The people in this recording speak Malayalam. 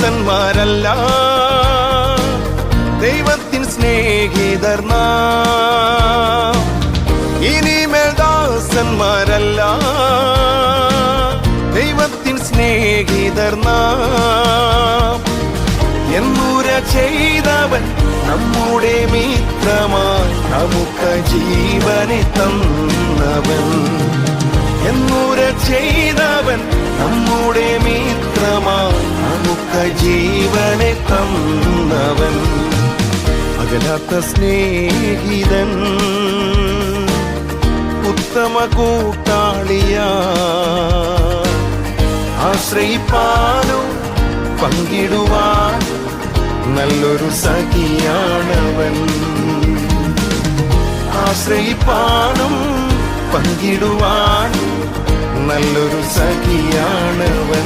ദാസന്മാരല്ല, ദൈവത്തിൻ സ്നേഹിതർ നാം. ഇനിമേൽ ദാസന്മാരല്ല, ദൈവത്തിൻ സ്നേഹിതർ നാം. എന്നൂര ചെയ്തവൻ നമ്മുടെ മിത്രമായി നമുക്ക് ജീവനെ തന്നവൻ. എന്നൂര ചെയ്തവൻ നമ്മുടെ മിത്രമായി നമുക്ക് ജീവനെ തന്നവൻ. അകലാത്ത സ്നേഹിതൻ, ഉത്തമ കൂട്ടാളിയാ, ആശ്രയിപ്പാനും പങ്കിടുവാൻ നല്ലൊരു സഖിയാണവൻ. ആശ്രയിപ്പാനും പങ്കിടുവാൻ നല്ലൊരു സഖിയാണവൻ.